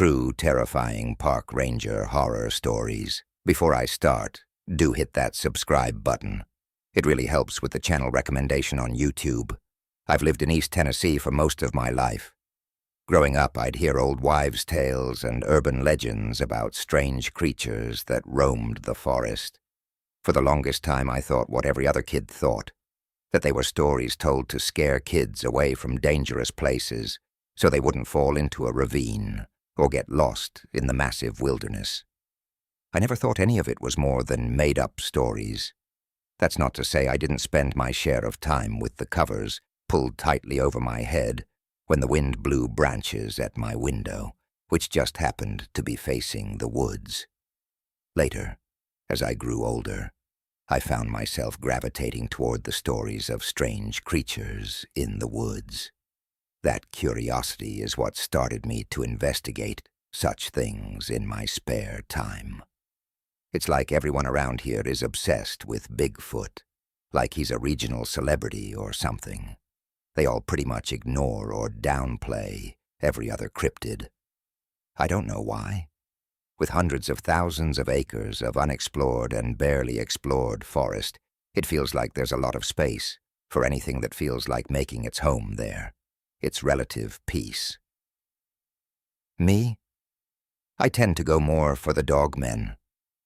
true terrifying park ranger horror stories. Before I start, do hit that subscribe button. It really helps with the channel recommendation on YouTube. I've lived in East Tennessee for most of my life. Growing up, I'd hear old wives' tales and urban legends about strange creatures that roamed the forest. For the longest time, I thought what every other kid thought, that they were stories told to scare kids away from dangerous places so they wouldn't fall into a ravine or get lost in the massive wilderness. I never thought any of it was more than made-up stories. That's not to say I didn't spend my share of time with the covers pulled tightly over my head when the wind blew branches at my window, which just happened to be facing the woods. Later, as I grew older, I found myself gravitating toward the stories of strange creatures in the woods. That curiosity is what started me to investigate such things in my spare time. It's like everyone around here is obsessed with Bigfoot, like he's a regional celebrity or something. They all pretty much ignore or downplay every other cryptid. I don't know why. With hundreds of thousands of acres of unexplored and barely explored forest, it feels like there's a lot of space for anything that feels like making its home there, its relative peace. Me? I tend to go more for the dogmen,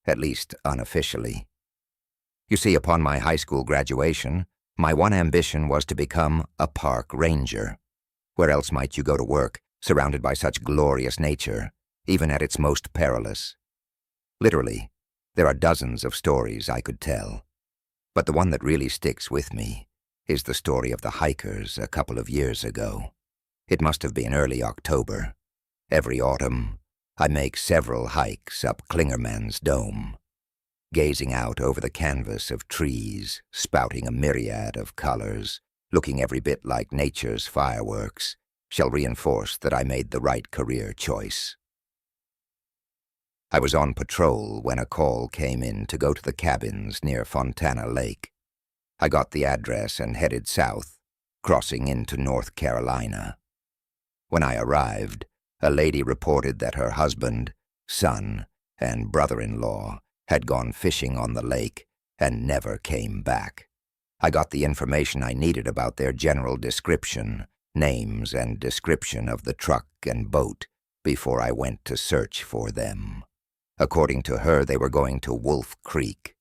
at least unofficially. You see, upon my high school graduation, my one ambition was to become a park ranger. Where else might you go to work, surrounded by such glorious nature, even at its most perilous? Literally, there are dozens of stories I could tell. But the one that really sticks with me is the story of the hikers a couple of years ago. It must have been early October. Every autumn, I make several hikes up Klingerman's Dome. Gazing out over the canvas of trees, spouting a myriad of colors, looking every bit like nature's fireworks, shall reinforce that I made the right career choice. I was on patrol when a call came in to go to the cabins near Fontana Lake. I got the address and headed south, crossing into North Carolina. When I arrived, a lady reported that her husband, son, and brother-in-law had gone fishing on the lake and never came back. I got the information I needed about their general description, names and description of the truck and boat before I went to search for them. According to her, they were going to Wolf Creek.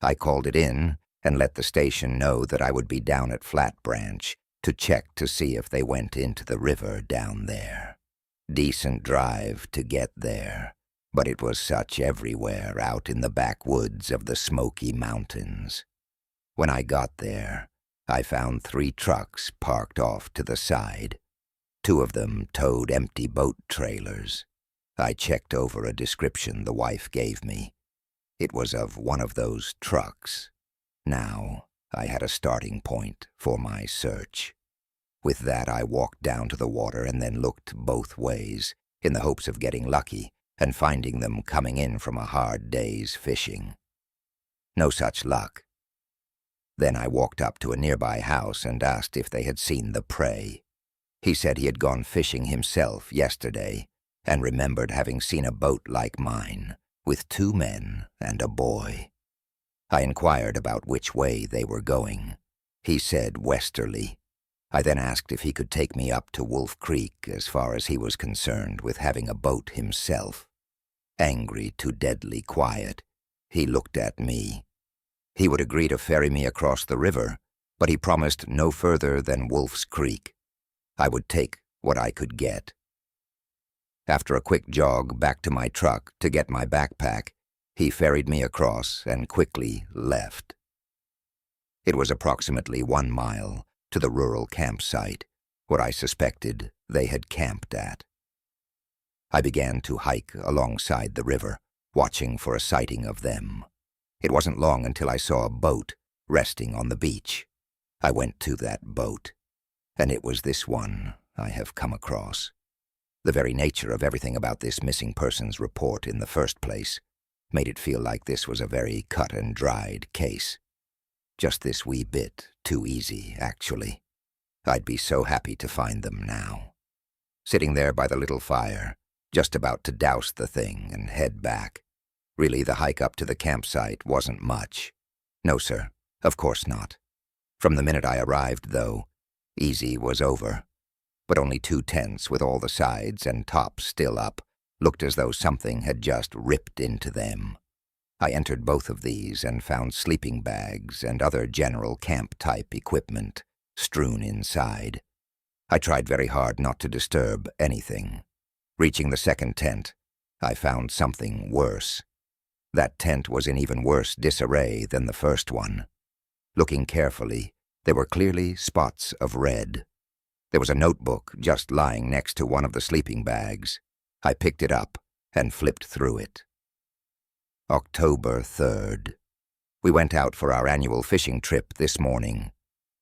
I called it in and let the station know that I would be down at Flat Branch to check to see if they went into the river down there. Decent drive to get there, but it was such everywhere out in the backwoods of the Smoky Mountains. When I got there, I found 3 trucks parked off to the side. 2 of them towed empty boat trailers. I checked over a description the wife gave me. It was of one of those trucks. Now I had a starting point for my search. With that, I walked down to the water and then looked both ways, in the hopes of getting lucky and finding them coming in from a hard day's fishing. No such luck. Then I walked up to a nearby house and asked if they had seen the prey. He said he had gone fishing himself yesterday and remembered having seen a boat like mine, with 2 men and a boy. I inquired about which way they were going. He said westerly. I then asked if he could take me up to Wolf Creek as far as he was concerned with having a boat himself. Angry to deadly quiet, he looked at me. He would agree to ferry me across the river, but he promised no further than Wolf's Creek. I would take what I could get. After a quick jog back to my truck to get my backpack, he ferried me across and quickly left. It was approximately 1 mile to the rural campsite where I suspected they had camped at. I began to hike alongside the river, watching for a sighting of them. It wasn't long until I saw a boat resting on the beach. I went to that boat, and it was this one I have come across. The very nature of everything about this missing persons report in the first place made it feel like this was a very cut-and-dried case. Just this wee bit too easy, actually. I'd be so happy to find them now. Sitting there by the little fire, just about to douse the thing and head back. Really, the hike up to the campsite wasn't much. No, sir, of course not. From the minute I arrived, though, easy was over. But only 2 tents with all the sides and tops still up looked as though something had just ripped into them. I entered both of these and found sleeping bags and other general camp-type equipment strewn inside. I tried very hard not to disturb anything. Reaching the second tent, I found something worse. That tent was in even worse disarray than the first one. Looking carefully, there were clearly spots of red. There was a notebook just lying next to one of the sleeping bags. I picked it up and flipped through it. October 3rd. We went out for our annual fishing trip this morning.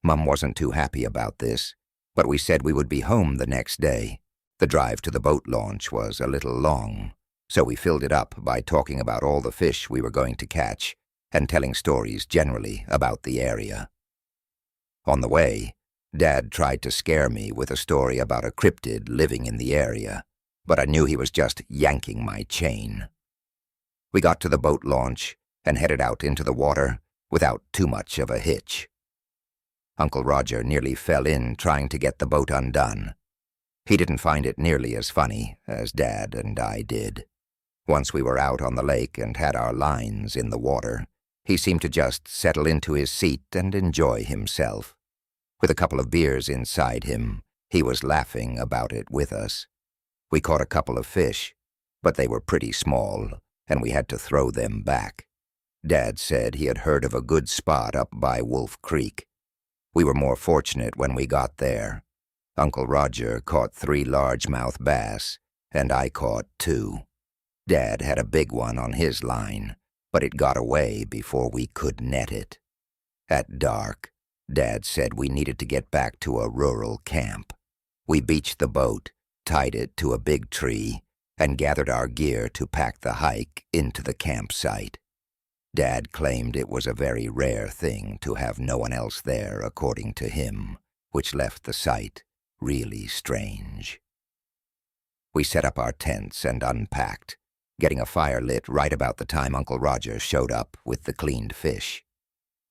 Mum wasn't too happy about this, but we said we would be home the next day. The drive to the boat launch was a little long, so we filled it up by talking about all the fish we were going to catch and telling stories generally about the area. On the way, Dad tried to scare me with a story about a cryptid living in the area, but I knew he was just yanking my chain. We got to the boat launch and headed out into the water without too much of a hitch. Uncle Roger nearly fell in trying to get the boat undone. He didn't find it nearly as funny as Dad and I did. Once we were out on the lake and had our lines in the water, he seemed to just settle into his seat and enjoy himself. With a couple of beers inside him, he was laughing about it with us. We caught a couple of fish, but they were pretty small, and we had to throw them back. Dad said he had heard of a good spot up by Wolf Creek. We were more fortunate when we got there. Uncle Roger caught 3 largemouth bass, and I caught 2. Dad had a big one on his line, but it got away before we could net it. At dark, Dad said we needed to get back to a rural camp. We beached the boat, tied it to a big tree, and gathered our gear to pack the hike into the campsite. Dad claimed it was a very rare thing to have no one else there, according to him, which left the site really strange. We set up our tents and unpacked, getting a fire lit right about the time Uncle Roger showed up with the cleaned fish.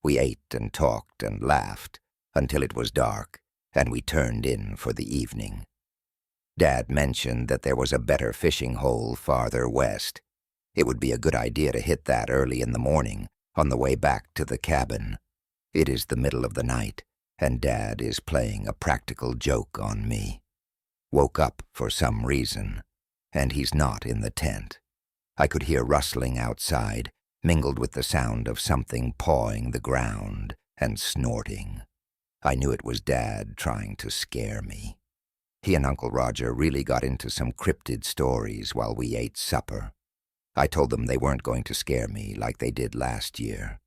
We ate and talked and laughed until it was dark, and we turned in for the evening. Dad mentioned that there was a better fishing hole farther west. It would be a good idea to hit that early in the morning on the way back to the cabin. It is the middle of the night, and Dad is playing a practical joke on me. Woke up for some reason, and he's not in the tent. I could hear rustling outside, mingled with the sound of something pawing the ground and snorting. I knew it was Dad trying to scare me. He and Uncle Roger really got into some cryptid stories while we ate supper. I told them they weren't going to scare me like they did last year.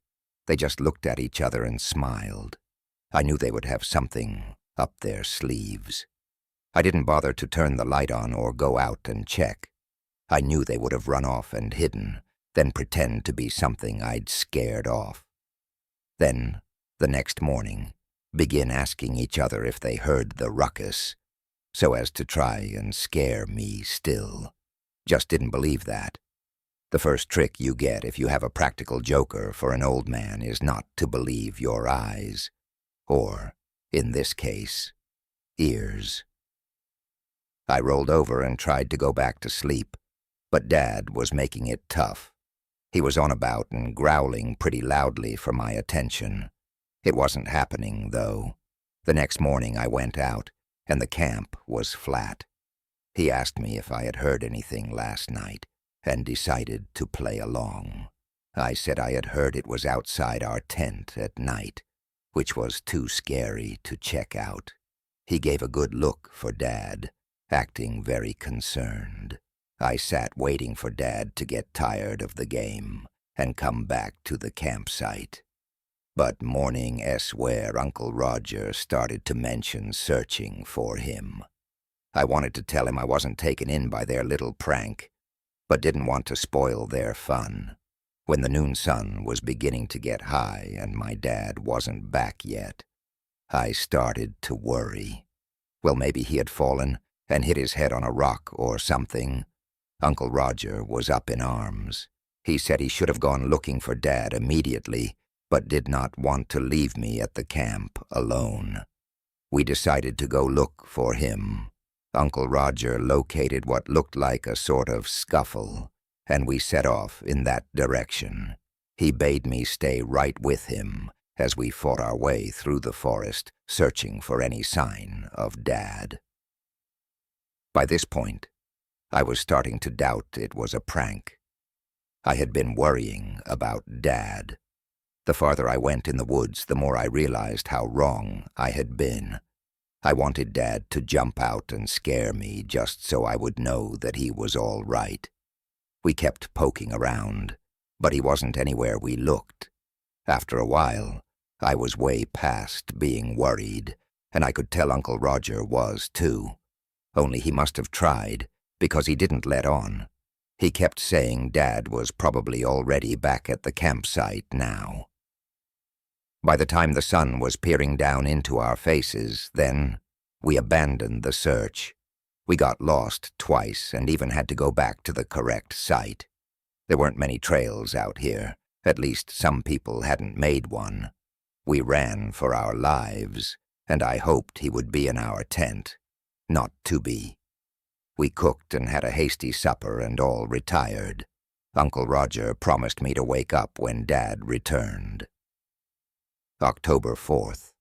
They just looked at each other and smiled. I knew they would have something up their sleeves. I didn't bother to turn the light on or go out and check. I knew they would have run off and hidden, then pretend to be something I'd scared off. Then, the next morning, begin asking each other if they heard the ruckus, so as to try and scare me still. Just didn't believe that. The first trick you get if you have a practical joker for an old man is not to believe your eyes, or, in this case, ears. I rolled over and tried to go back to sleep, but Dad was making it tough. He was on about and growling pretty loudly for my attention. It wasn't happening, though. The next morning I went out, and the camp was flat. He asked me if I had heard anything last night, and decided to play along. I said I had heard it was outside our tent at night, which was too scary to check out. He gave a good look for Dad, acting very concerned. I sat waiting for Dad to get tired of the game and come back to the campsite. But morning where Uncle Roger started to mention searching for him. I wanted to tell him I wasn't taken in by their little prank, but didn't want to spoil their fun. When the noon sun was beginning to get high and my dad wasn't back yet, I started to worry. Well, maybe he had fallen and hit his head on a rock or something, Uncle Roger was up in arms. He said he should have gone looking for Dad immediately, but did not want to leave me at the camp alone. We decided to go look for him. Uncle Roger located what looked like a sort of scuffle, and we set off in that direction. He bade me stay right with him as we fought our way through the forest, searching for any sign of Dad. By this point, I was starting to doubt it was a prank. I had been worrying about Dad. The farther I went in the woods, the more I realized how wrong I had been. I wanted Dad to jump out and scare me just so I would know that he was all right. We kept poking around, but he wasn't anywhere we looked. After a while, I was way past being worried, and I could tell Uncle Roger was too. Only he must have tried, because he didn't let on. He kept saying Dad was probably already back at the campsite now. By the time the sun was peering down into our faces, then we abandoned the search. We got lost twice and even had to go back to the correct site. There weren't many trails out here. At least some people hadn't made one. We ran for our lives, and I hoped he would be in our tent. Not to be. We cooked and had a hasty supper and all retired. Uncle Roger promised me to wake up when Dad returned. October 4th.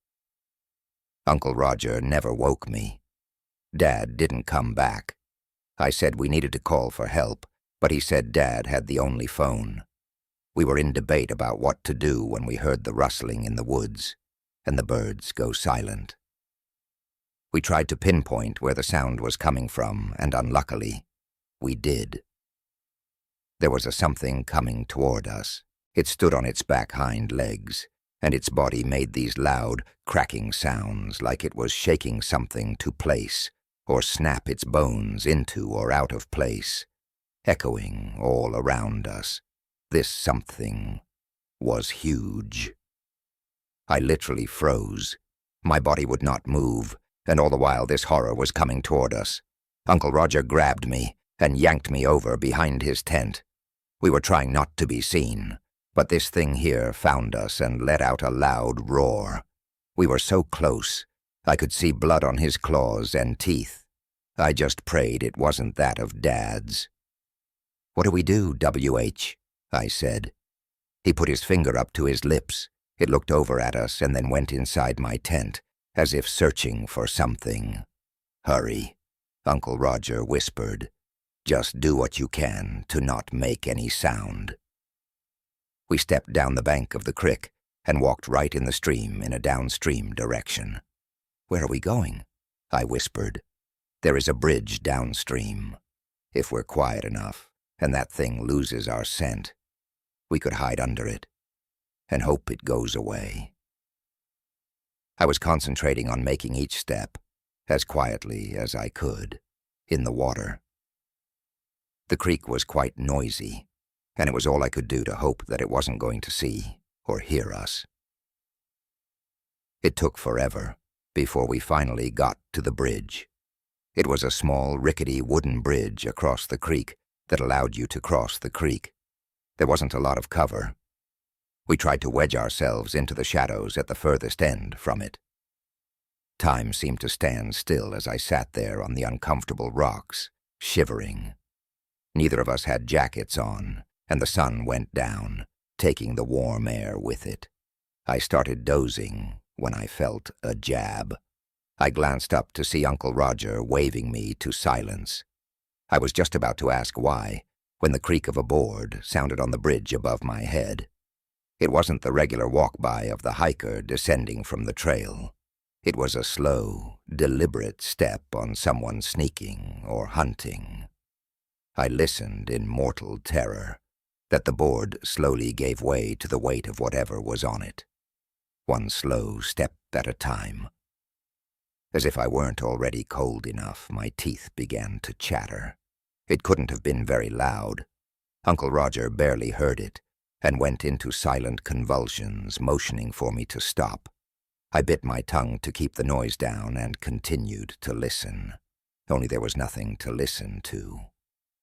Uncle Roger never woke me. Dad didn't come back. I said we needed to call for help, but he said Dad had the only phone. We were in debate about what to do when we heard the rustling in the woods, and the birds go silent. We tried to pinpoint where the sound was coming from, and unluckily, we did. There was a something coming toward us. It stood on its back hind legs, and its body made these loud, cracking sounds like it was shaking something to place, or snap its bones into or out of place, echoing all around us. This something was huge. I literally froze. My body would not move, and all the while this horror was coming toward us. Uncle Roger grabbed me and yanked me over behind his tent. We were trying not to be seen, but this thing here found us and let out a loud roar. We were so close, I could see blood on his claws and teeth. I just prayed it wasn't that of Dad's. "What do we do, W.H.?" I said. He put his finger up to his lips. It looked over at us and then went inside my tent, as if searching for something. "Hurry," Uncle Roger whispered. "Just do what you can to not make any sound." We stepped down the bank of the creek and walked right in the stream in a downstream direction. "Where are we going?" I whispered. "There is a bridge downstream. If we're quiet enough, and that thing loses our scent, we could hide under it and hope it goes away." I was concentrating on making each step, as quietly as I could, in the water. The creek was quite noisy, and it was all I could do to hope that it wasn't going to see or hear us. It took forever before we finally got to the bridge. It was a small, rickety wooden bridge across the creek that allowed you to cross the creek. There wasn't a lot of cover. We tried to wedge ourselves into the shadows at the furthest end from it. Time seemed to stand still as I sat there on the uncomfortable rocks, shivering. Neither of us had jackets on, and the sun went down, taking the warm air with it. I started dozing when I felt a jab. I glanced up to see Uncle Roger waving me to silence. I was just about to ask why, when the creak of a board sounded on the bridge above my head. It wasn't the regular walk-by of the hiker descending from the trail. It was a slow, deliberate step on someone sneaking or hunting. I listened in mortal terror that the board slowly gave way to the weight of whatever was on it, one slow step at a time. As if I weren't already cold enough, my teeth began to chatter. It couldn't have been very loud. Uncle Roger barely heard it, and went into silent convulsions, motioning for me to stop. I bit my tongue to keep the noise down and continued to listen. Only there was nothing to listen to.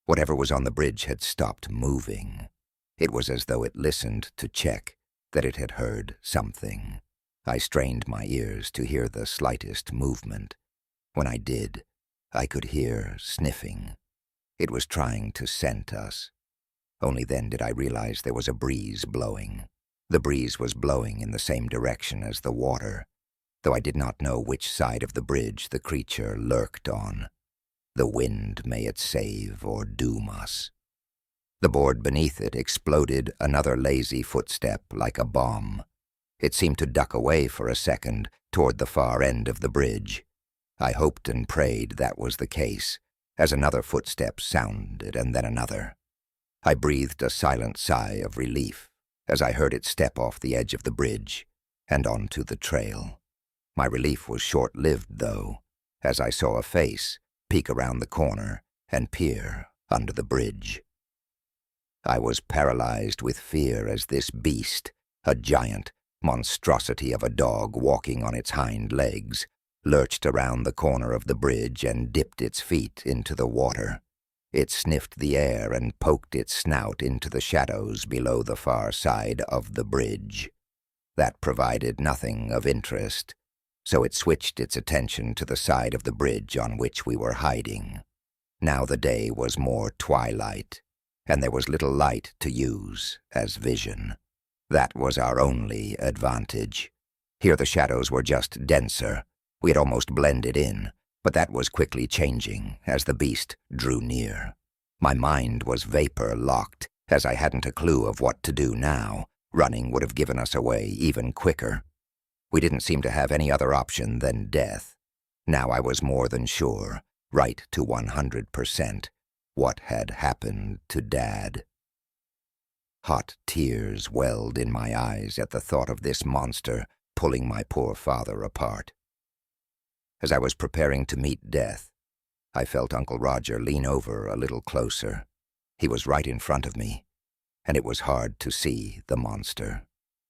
Whatever was on the bridge had stopped moving. It was as though it listened to check that it had heard something. I strained my ears to hear the slightest movement. When I did, I could hear sniffing. It was trying to scent us. Only then did I realize there was a breeze blowing. The breeze was blowing in the same direction as the water, though I did not know which side of the bridge the creature lurked on. The wind, may it save or doom us. The board beneath it exploded another lazy footstep like a bomb. It seemed to duck away for a second toward the far end of the bridge. I hoped and prayed that was the case, as another footstep sounded and then another. I breathed a silent sigh of relief as I heard it step off the edge of the bridge and onto the trail. My relief was short-lived, though, as I saw a face peek around the corner and peer under the bridge. I was paralyzed with fear as this beast, a giant monstrosity of a dog walking on its hind legs, lurched around the corner of the bridge and dipped its feet into the water. It sniffed the air and poked its snout into the shadows below the far side of the bridge. That provided nothing of interest, so it switched its attention to the side of the bridge on which we were hiding. Now the day was more twilight, and there was little light to use as vision. That was our only advantage. Here the shadows were just denser. We had almost blended in, but that was quickly changing as the beast drew near. My mind was vapor-locked, as I hadn't a clue of what to do now. Running would have given us away even quicker. We didn't seem to have any other option than death. Now I was more than sure, right to 100%, what had happened to Dad. Hot tears welled in my eyes at the thought of this monster pulling my poor father apart. As I was preparing to meet death, I felt Uncle Roger lean over a little closer. He was right in front of me, and it was hard to see the monster.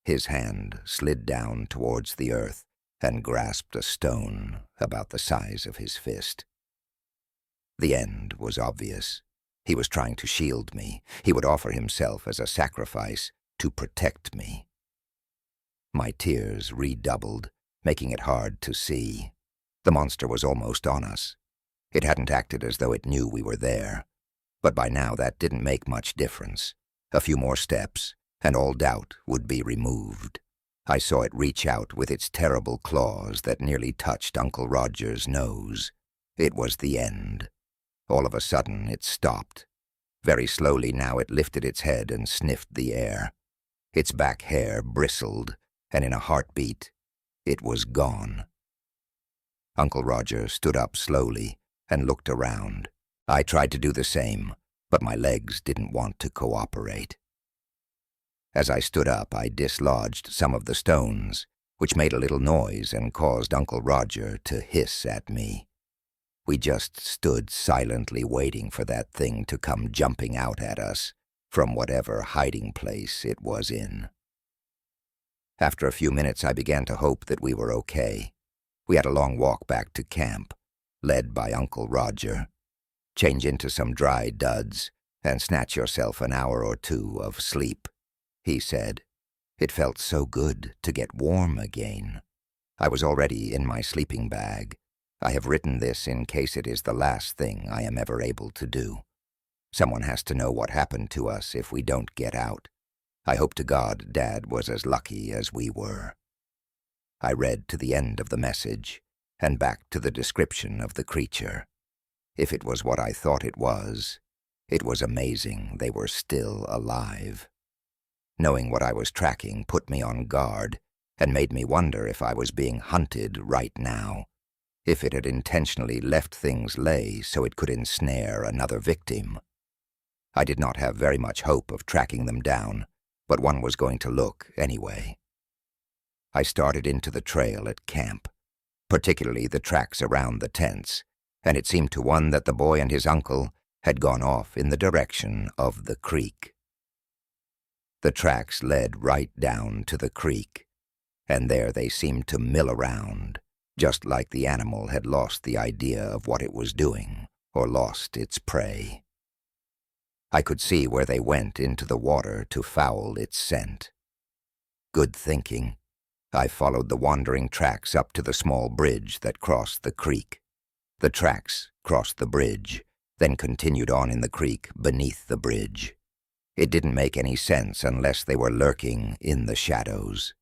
His hand slid down towards the earth and grasped a stone about the size of his fist. The end was obvious. He was trying to shield me. He would offer himself as a sacrifice to protect me. My tears redoubled, making it hard to see. The monster was almost on us. It hadn't acted as though it knew we were there, but by now that didn't make much difference. A few more steps, and all doubt would be removed. I saw it reach out with its terrible claws that nearly touched Uncle Roger's nose. It was the end. All of a sudden, it stopped. Very slowly now it lifted its head and sniffed the air. Its back hair bristled, and in a heartbeat, it was gone. Uncle Roger stood up slowly and looked around. I tried to do the same, but my legs didn't want to cooperate. As I stood up, I dislodged some of the stones, which made a little noise and caused Uncle Roger to hiss at me. We just stood silently waiting for that thing to come jumping out at us from whatever hiding place it was in. After a few minutes, I began to hope that we were okay. We had a long walk back to camp, led by Uncle Roger. Change into some dry duds and snatch yourself an hour or two of sleep, he said. It felt so good to get warm again. I was already in my sleeping bag. I have written this in case it is the last thing I am ever able to do. Someone has to know what happened to us if we don't get out. I hope to God Dad was as lucky as we were. I read to the end of the message and back to the description of the creature. If it was what I thought it was amazing they were still alive. Knowing what I was tracking put me on guard and made me wonder if I was being hunted right now, if it had intentionally left things lay so it could ensnare another victim. I did not have very much hope of tracking them down, but one was going to look anyway. I started into the trail at camp, particularly the tracks around the tents, and it seemed to one that the boy and his uncle had gone off in the direction of the creek. The tracks led right down to the creek, and there they seemed to mill around, just like the animal had lost the idea of what it was doing or lost its prey. I could see where they went into the water to foul its scent. Good thinking. I followed the wandering tracks up to the small bridge that crossed the creek. The tracks crossed the bridge, then continued on in the creek beneath the bridge. It didn't make any sense unless they were lurking in the shadows.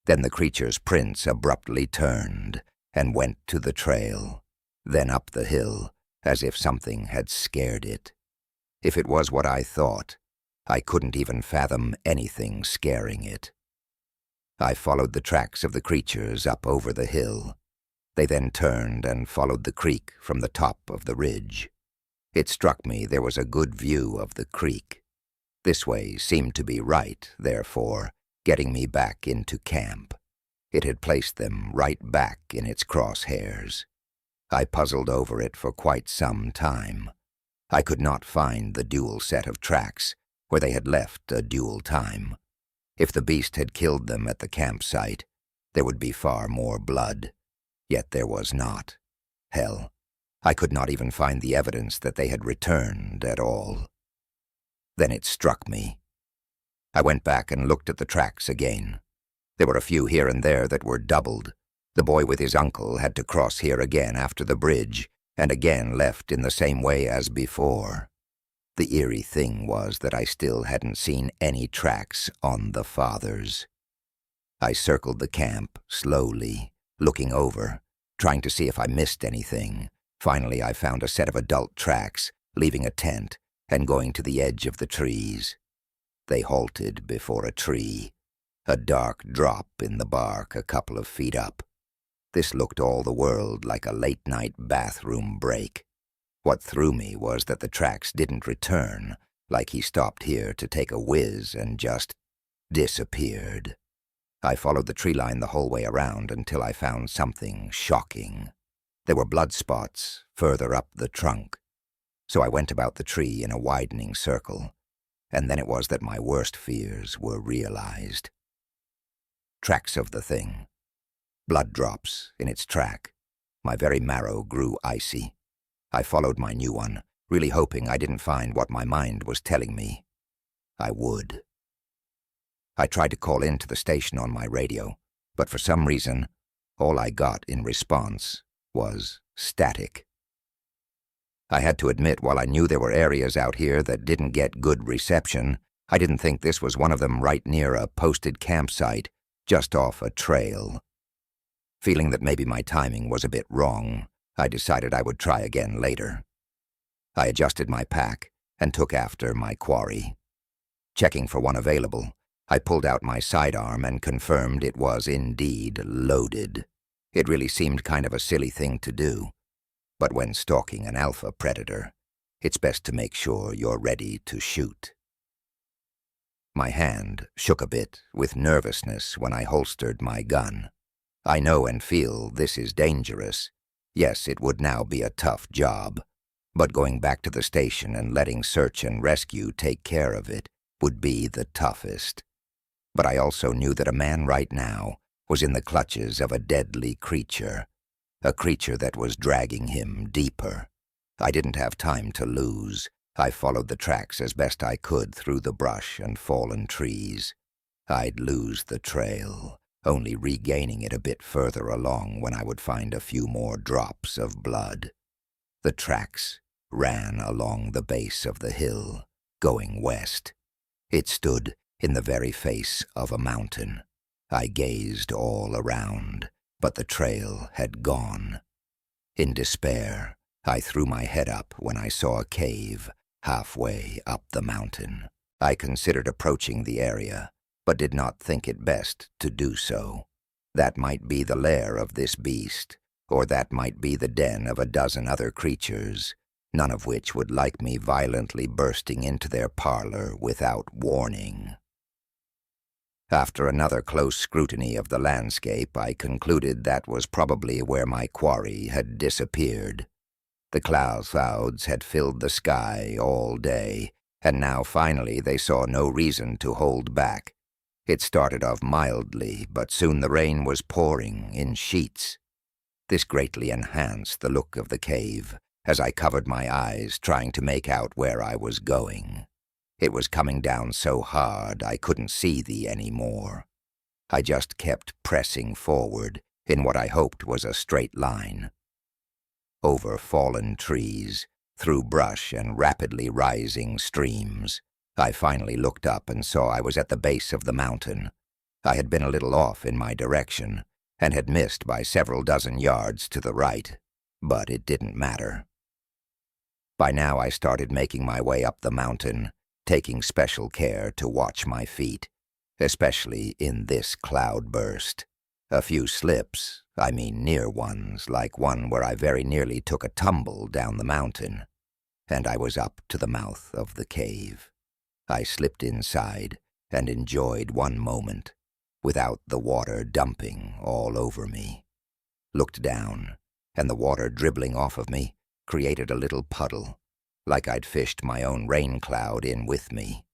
Then the creature's prints abruptly turned and went to the trail, then up the hill, as if something had scared it. If it was what I thought, I couldn't even fathom anything scaring it. I followed the tracks of the creatures up over the hill. They then turned and followed the creek from the top of the ridge. It struck me there was a good view of the creek. This way seemed to be right, therefore, getting me back into camp. It had placed them right back in its crosshairs. I puzzled over it for quite some time. I could not find the dual set of tracks where they had left a dual time. If the beast had killed them at the campsite, there would be far more blood. Yet there was not. Hell, I could not even find the evidence that they had returned at all. Then it struck me. I went back and looked at the tracks again. There were a few here and there that were doubled. The boy with his uncle had to cross here again after the bridge, and again left in the same way as before. The eerie thing was that I still hadn't seen any tracks on the fathers. I circled the camp slowly, looking over, trying to see if I missed anything. Finally, I found a set of adult tracks, leaving a tent and going to the edge of the trees. They halted before a tree, a dark drop in the bark a couple of feet up. This looked all the world like a late-night bathroom break. What threw me was that the tracks didn't return, like he stopped here to take a whiz and just disappeared. I followed the tree line the whole way around until I found something shocking. There were blood spots further up the trunk. So I went about the tree in a widening circle, and then it was that my worst fears were realized. Tracks of the thing. Blood drops in its track. My very marrow grew icy. I followed my new one, really hoping I didn't find what my mind was telling me I would. I tried to call in to the station on my radio, but for some reason, all I got in response was static. I had to admit, while I knew there were areas out here that didn't get good reception, I didn't think this was one of them right near a posted campsite, just off a trail. Feeling that maybe my timing was a bit wrong, I decided I would try again later. I adjusted my pack and took after my quarry. Checking for one available, I pulled out my sidearm and confirmed it was indeed loaded. It really seemed kind of a silly thing to do. But when stalking an alpha predator, it's best to make sure you're ready to shoot. My hand shook a bit with nervousness when I holstered my gun. I know and feel this is dangerous. Yes, it would now be a tough job, but going back to the station and letting search and rescue take care of it would be the toughest. But I also knew that a man right now was in the clutches of a deadly creature, a creature that was dragging him deeper. I didn't have time to lose. I followed the tracks as best I could through the brush and fallen trees. I'd lose the trail, only regaining it a bit further along when I would find a few more drops of blood. The tracks ran along the base of the hill, going west. It stood in the very face of a mountain. I gazed all around, but the trail had gone. In despair, I threw my head up when I saw a cave halfway up the mountain. I considered approaching the area, but did not think it best to do so. That might be the lair of this beast, or that might be the den of a dozen other creatures, none of which would like me violently bursting into their parlor without warning. After another close scrutiny of the landscape, I concluded that was probably where my quarry had disappeared. The clouds had filled the sky all day, and now finally they saw no reason to hold back. It started off mildly, but soon the rain was pouring in sheets. This greatly enhanced the look of the cave, as I covered my eyes trying to make out where I was going. It was coming down so hard I couldn't see thee anymore. I just kept pressing forward in what I hoped was a straight line. Over fallen trees, through brush and rapidly rising streams, I finally looked up and saw I was at the base of the mountain. I had been a little off in my direction and had missed by several dozen yards to the right, but it didn't matter. By now I started making my way up the mountain, taking special care to watch my feet, especially in this cloudburst. A few slips, I mean near ones, like one where I very nearly took a tumble down the mountain, and I was up to the mouth of the cave. I slipped inside and enjoyed one moment, without the water dumping all over me. Looked down, and the water dribbling off of me created a little puddle, like I'd fished my own rain cloud in with me.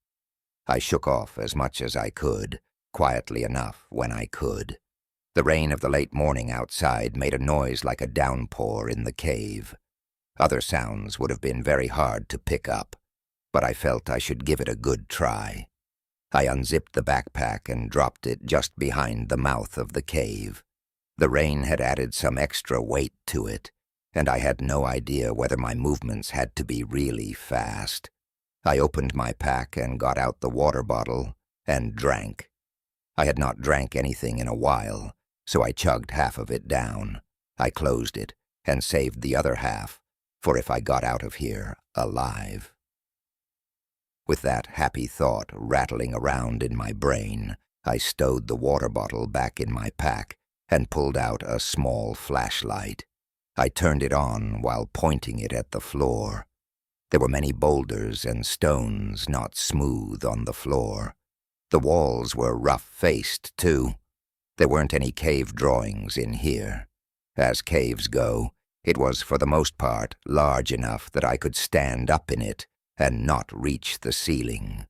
I shook off as much as I could, quietly enough when I could. The rain of the late morning outside made a noise like a downpour in the cave. Other sounds would have been very hard to pick up, but I felt I should give it a good try. I unzipped the backpack and dropped it just behind the mouth of the cave. The rain had added some extra weight to it, and I had no idea whether my movements had to be really fast. I opened my pack and got out the water bottle and drank. I had not drank anything in a while, so I chugged half of it down. I closed it and saved the other half for if I got out of here alive. With that happy thought rattling around in my brain, I stowed the water bottle back in my pack and pulled out a small flashlight. I turned it on while pointing it at the floor. There were many boulders and stones not smooth on the floor. The walls were rough-faced, too. There weren't any cave drawings in here. As caves go, it was for the most part large enough that I could stand up in it and not reach the ceiling.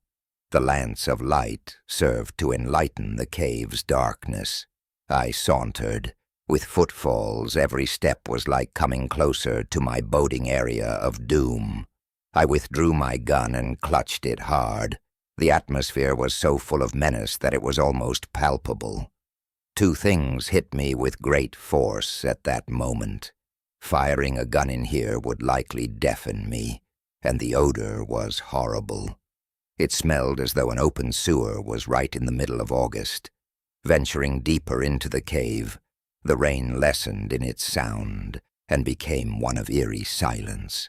The lance of light served to enlighten the cave's darkness. I sauntered. With footfalls, every step was like coming closer to my boding area of doom. I withdrew my gun and clutched it hard. The atmosphere was so full of menace that it was almost palpable. Two things hit me with great force at that moment. Firing a gun in here would likely deafen me, and the odor was horrible. It smelled as though an open sewer was right in the middle of August. Venturing deeper into the cave, the rain lessened in its sound and became one of eerie silence.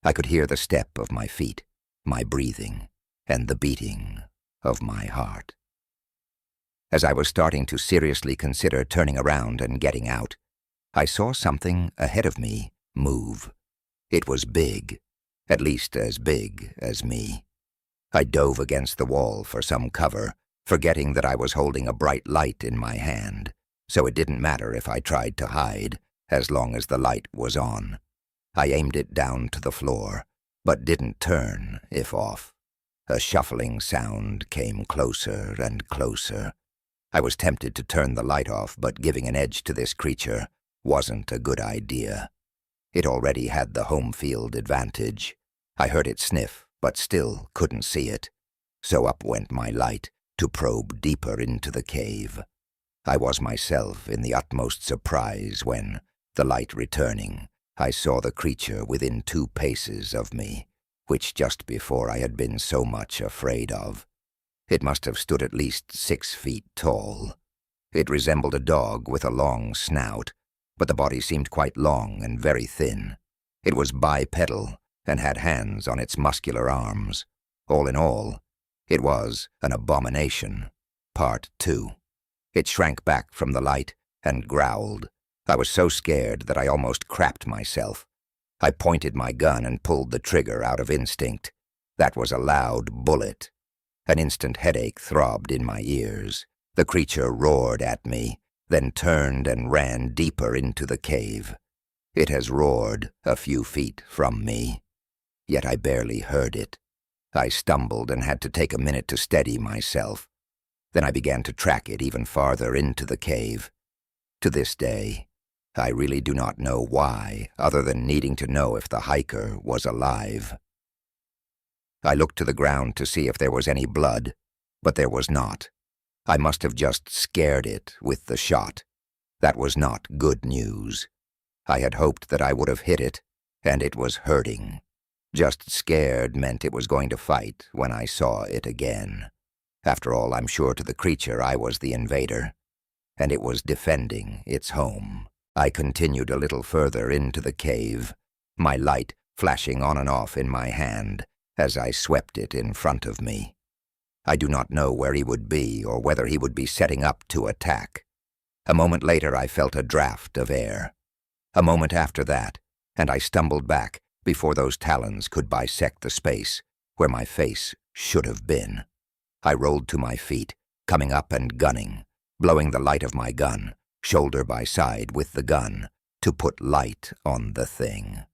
I could hear the step of my feet, my breathing, and the beating of my heart. As I was starting to seriously consider turning around and getting out, I saw something ahead of me move. It was big, at least as big as me. I dove against the wall for some cover, forgetting that I was holding a bright light in my hand, so it didn't matter if I tried to hide, as long as the light was on. I aimed it down to the floor, but didn't turn if off. A shuffling sound came closer and closer. I was tempted to turn the light off, but giving an edge to this creature wasn't a good idea. It already had the home field advantage. I heard it sniff, but still couldn't see it. So up went my light to probe deeper into the cave. I was myself in the utmost surprise when, the light returning, I saw the creature within 2 paces of me, which just before I had been so much afraid of. It must have stood at least 6 feet tall. It resembled a dog with a long snout, but the body seemed quite long and very thin. It was bipedal and had hands on its muscular arms. All in all, it was an abomination. Part 2. It shrank back from the light and growled. I was so scared that I almost crapped myself. I pointed my gun and pulled the trigger out of instinct. That was a loud bullet. An instant headache throbbed in my ears. The creature roared at me, then turned and ran deeper into the cave. It has roared a few feet from me, yet I barely heard it. I stumbled and had to take a minute to steady myself. Then I began to track it even farther into the cave. To this day, I really do not know why, other than needing to know if the hiker was alive. I looked to the ground to see if there was any blood, but there was not. I must have just scared it with the shot. That was not good news. I had hoped that I would have hit it, and it was hurting. Just scared meant it was going to fight when I saw it again. After all, I'm sure to the creature I was the invader, and it was defending its home. I continued a little further into the cave, my light flashing on and off in my hand as I swept it in front of me. I do not know where he would be or whether he would be setting up to attack. A moment later I felt a draft of air. A moment after that, and I stumbled back before those talons could bisect the space where my face should have been. I rolled to my feet, coming up and gunning, blowing the light of my gun, shoulder by side with the gun, to put light on the thing.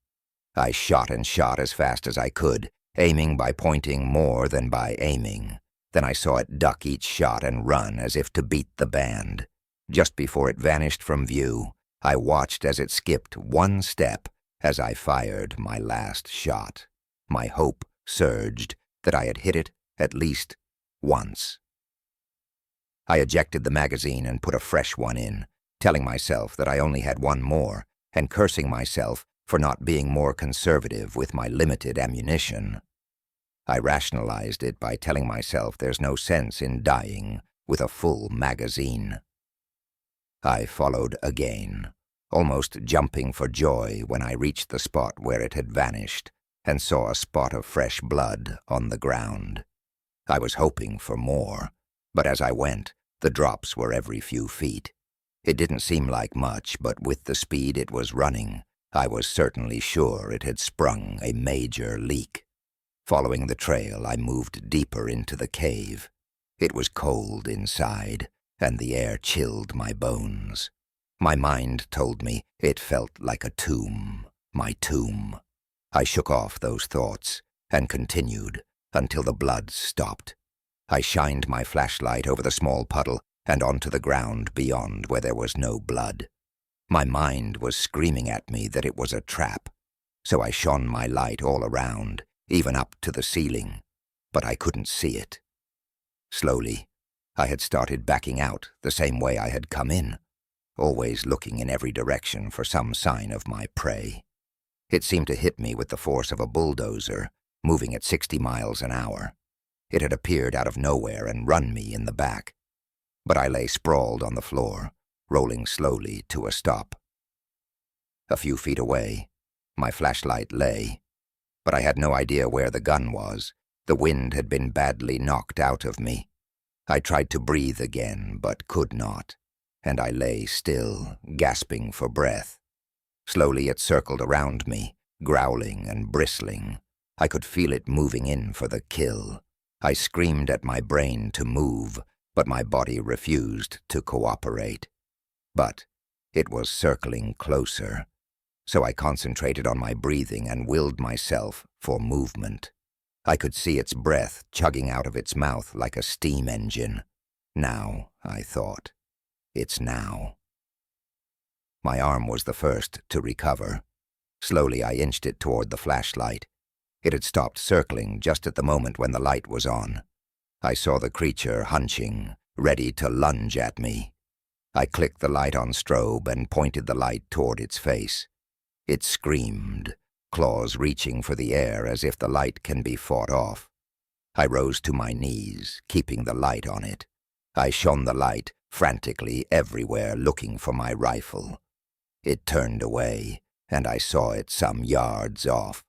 I shot and shot as fast as I could, aiming by pointing more than by aiming. Then I saw it duck each shot and run as if to beat the band. Just before it vanished from view, I watched as it skipped one step as I fired my last shot. My hope surged that I had hit it at least once. I ejected the magazine and put a fresh one in, telling myself that I only had one more, and cursing myself for not being more conservative with my limited ammunition. I rationalized it by telling myself there's no sense in dying with a full magazine. I followed again, almost jumping for joy when I reached the spot where it had vanished and saw a spot of fresh blood on the ground. I was hoping for more, but as I went, the drops were every few feet. It didn't seem like much, but with the speed it was running, I was certainly sure it had sprung a major leak. Following the trail, I moved deeper into the cave. It was cold inside, and the air chilled my bones. My mind told me it felt like a tomb, my tomb. I shook off those thoughts and continued until the blood stopped. I shined my flashlight over the small puddle and onto the ground beyond where there was no blood. My mind was screaming at me that it was a trap, so I shone my light all around, even up to the ceiling, but I couldn't see it. Slowly, I had started backing out the same way I had come in, always looking in every direction for some sign of my prey. It seemed to hit me with the force of a bulldozer, moving at 60 miles an hour. It had appeared out of nowhere and run me in the back. But I lay sprawled on the floor, rolling slowly to a stop. A few feet away, my flashlight lay, but I had no idea where the gun was. The wind had been badly knocked out of me. I tried to breathe again, but could not, and I lay still, gasping for breath. Slowly it circled around me, growling and bristling. I could feel it moving in for the kill. I screamed at my brain to move, but my body refused to cooperate. But it was circling closer, so I concentrated on my breathing and willed myself for movement. I could see its breath chugging out of its mouth like a steam engine. Now, I thought. It's now. My arm was the first to recover. Slowly I inched it toward the flashlight. It had stopped circling just at the moment when the light was on. I saw the creature hunching, ready to lunge at me. I clicked the light on strobe and pointed the light toward its face. It screamed, claws reaching for the air as if the light can be fought off. I rose to my knees, keeping the light on it. I shone the light frantically everywhere, looking for my rifle. It turned away, and I saw it some yards off.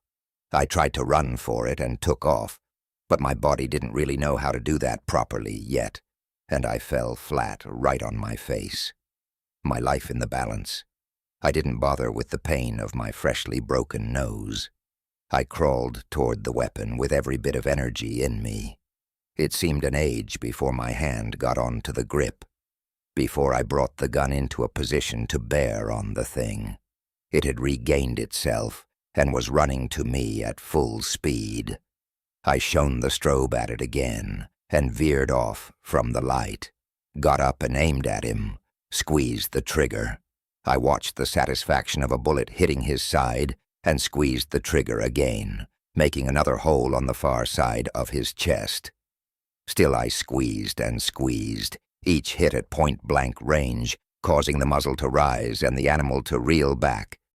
I tried to run for it and took off, but my body didn't really know how to do that properly yet, and I fell flat right on my face. My life in the balance. I didn't bother with the pain of my freshly broken nose. I crawled toward the weapon with every bit of energy in me. It seemed an age before my hand got onto the grip, before I brought the gun into a position to bear on the thing. It had regained itself and was running to me at full speed. I shone the strobe at it again and veered off from the light, got up and aimed at him, squeezed the trigger. I watched the satisfaction of a bullet hitting his side and squeezed the trigger again, making another hole on the far side of his chest. Still I squeezed and squeezed, each hit at point-blank range, causing the muzzle to rise and the animal to reel back,